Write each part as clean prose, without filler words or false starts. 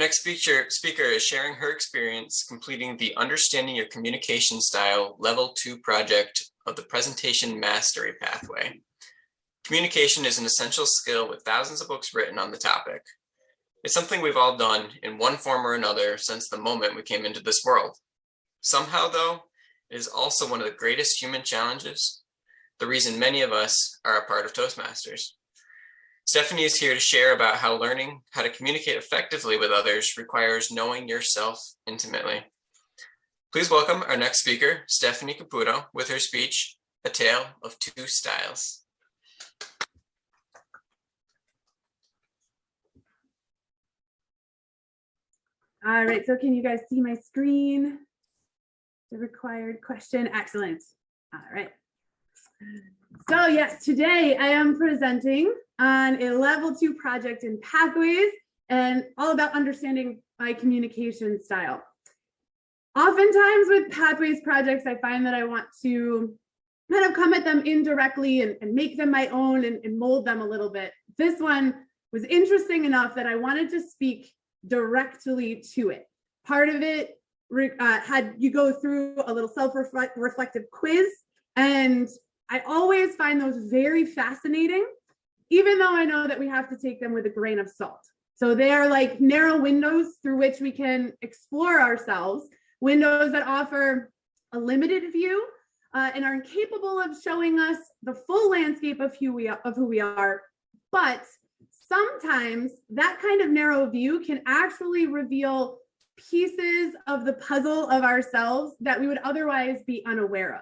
next speaker is sharing her experience completing the Understanding Your Communication Style Level 2 project of the Presentation Mastery Pathway. Communication is an essential skill with thousands of books written on the topic. It's something we've all done in one form or another since the moment we came into this world. Somehow, though, it is also one of the greatest human challenges, the reason many of us are a part of Toastmasters. Stephanie is here to share about how learning how to communicate effectively with others requires knowing yourself intimately. Please welcome our next speaker, Stephanie Caputo, with her speech, A Tale of Two Styles. All right, so can you guys see my screen? The required question, excellent. All right. So yes, today I am presenting on a level 2 project in Pathways and all about understanding my communication style. Oftentimes with Pathways projects, I find that I want to kind of come at them indirectly and make them my own and mold them a little bit. This one was interesting enough that I wanted to speak directly to it. Part of it had you go through a little self-reflective quiz, and I always find those very fascinating, even though I know that we have to take them with a grain of salt. So they are like narrow windows through which we can explore ourselves, windows that offer a limited view and are incapable of showing us the full landscape of who we are. But sometimes that kind of narrow view can actually reveal pieces of the puzzle of ourselves that we would otherwise be unaware of.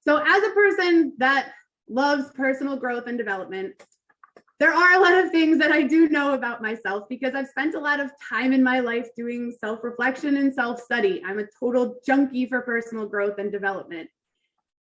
So as a person that loves personal growth and development, there are a lot of things that I do know about myself because I've spent a lot of time in my life doing self-reflection and self-study. I'm a total junkie for personal growth and development.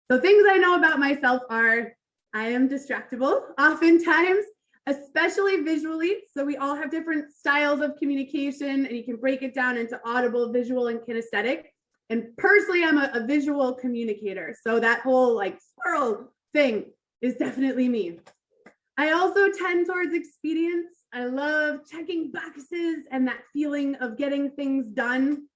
So things I know about myself are I am distractible oftentimes, especially visually. So we all have different styles of communication and you can break it down into audible, visual, and kinesthetic. And personally, I'm a visual communicator. So that whole like swirl thing is definitely me. I also tend towards expedience. I love checking boxes and that feeling of getting things done.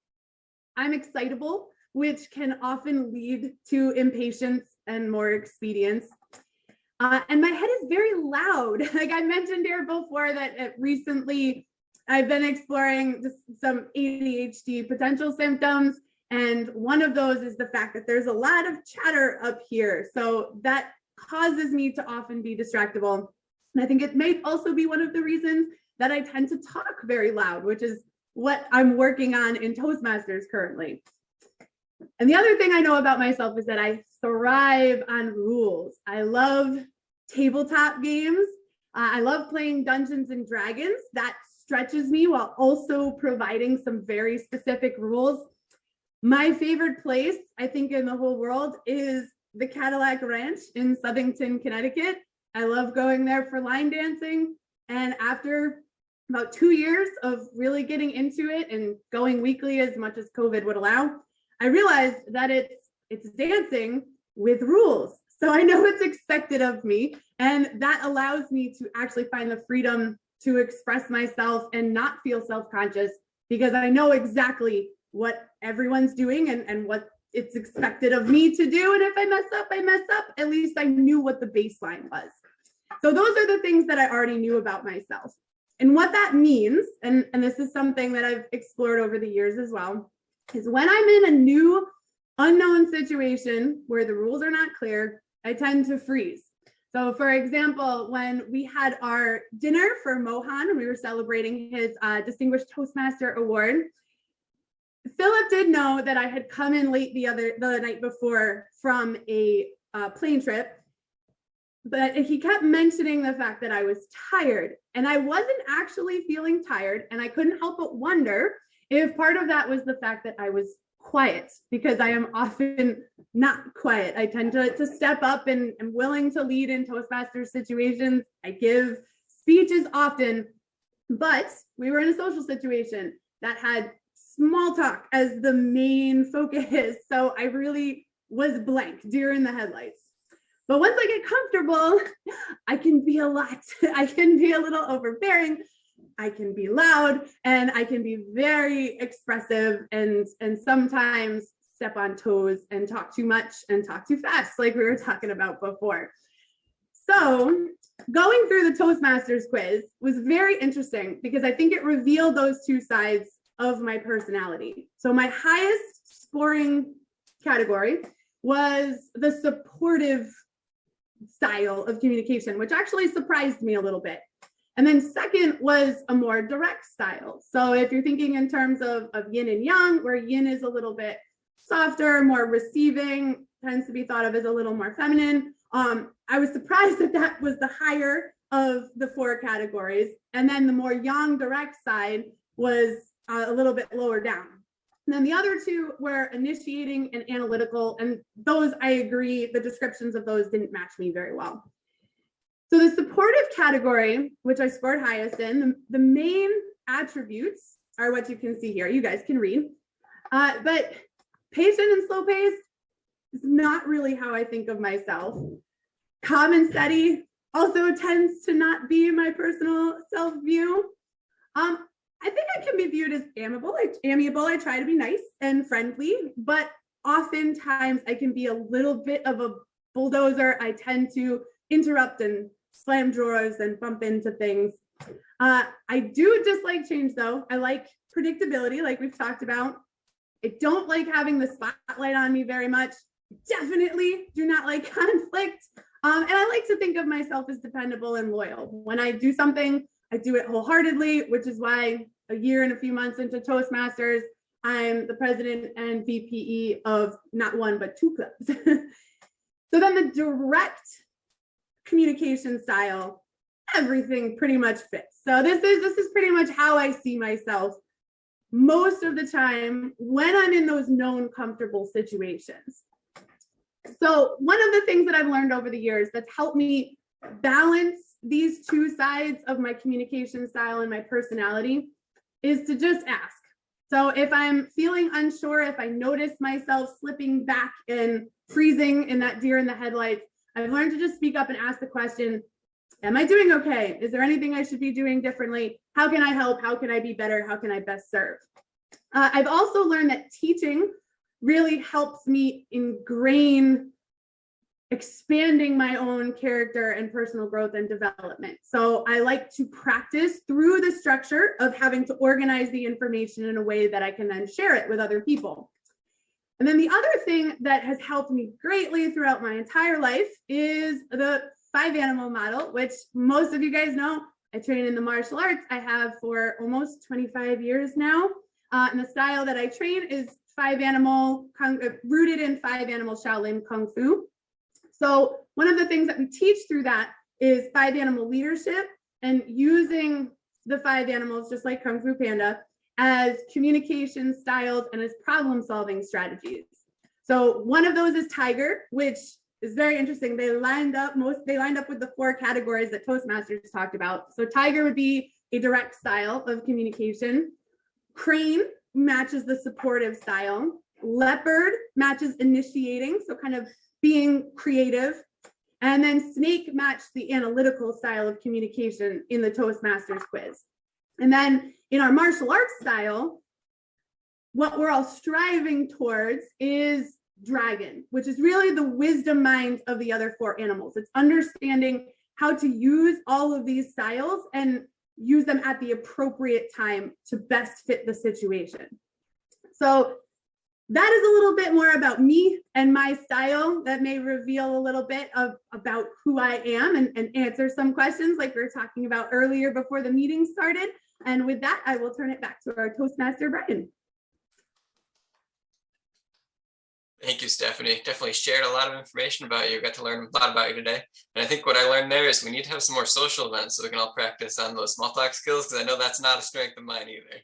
I'm excitable, which can often lead to impatience and more expedience. And my head is very loud. Like I mentioned here before that recently I've been exploring just some ADHD potential symptoms. And one of those is the fact that there's a lot of chatter up here. So that causes me to often be distractible. And I think it may also be one of the reasons that I tend to talk very loud, which is what I'm working on in Toastmasters currently. And the other thing I know about myself is that I thrive on rules. I love tabletop games. I love playing Dungeons and Dragons. That stretches me while also providing some very specific rules. My favorite place, I think, in the whole world is the Cadillac Ranch in Southington, Connecticut. I love going there for line dancing. And after about 2 years of really getting into it and going weekly as much as COVID would allow, I realized that it's dancing with rules. So I know it's expected of me, and that allows me to actually find the freedom to express myself and not feel self-conscious because I know exactly what everyone's doing and what it's expected of me to do. And if I mess up, I mess up. At least I knew what the baseline was. So those are the things that I already knew about myself. And what that means, and this is something that I've explored over the years as well, is when I'm in a new unknown situation where the rules are not clear, I tend to freeze. So for example, when we had our dinner for Mohan, and we were celebrating his Distinguished Toastmaster Award, Philip did know that I had come in late the night before from a plane trip, but he kept mentioning the fact that I was tired, and I wasn't actually feeling tired, and I couldn't help but wonder if part of that was the fact that I was quiet, because I am often not quiet. I tend to step up and am willing to lead in Toastmasters situations. I give speeches often, but we were in a social situation that had small talk as the main focus. So I really was blank, deer in the headlights. But once I get comfortable, I can be a lot. I can be a little overbearing. I can be loud, and I can be very expressive and sometimes step on toes and talk too much and talk too fast, like we were talking about before. So going through the Toastmasters quiz was very interesting because I think it revealed those two sides of my personality. So my highest scoring category was the supportive style of communication, which actually surprised me a little bit. And then second was a more direct style. So if you're thinking in terms of yin and yang, where yin is a little bit softer, more receiving, tends to be thought of as a little more feminine. I was surprised that that was the higher of the 4 categories. And then the more yang direct side was a little bit lower down. And then the other 2 were initiating and analytical. And those, I agree, the descriptions of those didn't match me very well. So the supportive category, which I scored highest in, the main attributes are what you can see here. You guys can read. But patient and slow paced is not really how I think of myself. Calm and steady also tends to not be my personal self view. I think I can be viewed as amiable. I try to be nice and friendly, but oftentimes I can be a little bit of a bulldozer. I tend to interrupt and slam drawers and bump into things. I do dislike change though. I like predictability, like we've talked about. I don't like having the spotlight on me very much. Definitely do not like conflict. And I like to think of myself as dependable and loyal. When I do something, I do it wholeheartedly, which is why a year and a few months into Toastmasters, I'm the president and VPE of not 1, but 2 clubs. So then the direct communication style, everything pretty much fits. So this is pretty much how I see myself most of the time when I'm in those known comfortable situations. So one of the things that I've learned over the years that's helped me balance these 2 sides of my communication style and my personality is to just ask. So if I'm feeling unsure, if I notice myself slipping back and freezing in that deer in the headlights, I've learned to just speak up and ask the question, am I doing okay? Is there anything I should be doing differently? How can I help? How can I be better? How can I best serve? I've also learned that teaching really helps me ingrain expanding my own character and personal growth and development. So I like to practice through the structure of having to organize the information in a way that I can then share it with other people. And then the other thing that has helped me greatly throughout my entire life is the 5 animal model, which most of you guys know. I train in the martial arts. I have for almost 25 years now. And the style that I train is 5 animal, rooted in 5 animal Shaolin Kung Fu. So one of the things that we teach through that is 5 animal leadership and using the 5 animals, just like Kung Fu Panda, as communication styles and as problem solving strategies. So one of those is Tiger, which is very interesting. They lined up with the 4 categories that Toastmasters talked about. So Tiger would be a direct style of communication. Crane matches the supportive style. Leopard matches initiating, so kind of being creative. And then Snake matched the analytical style of communication in the Toastmasters quiz. And then in our martial arts style, what we're all striving towards is Dragon, which is really the wisdom mind of the other 4 animals. It's understanding how to use all of these styles and use them at the appropriate time to best fit the situation. So that is a little bit more about me and my style. That may reveal a little bit about who I am and answer some questions like we were talking about earlier before the meeting started. And with that, I will turn it back to our Toastmaster, Brian. Thank you, Stephanie. Definitely shared a lot of information about you. Got to learn a lot about you today. And I think what I learned there is we need to have some more social events so we can all practice on those small talk skills, because I know that's not a strength of mine either.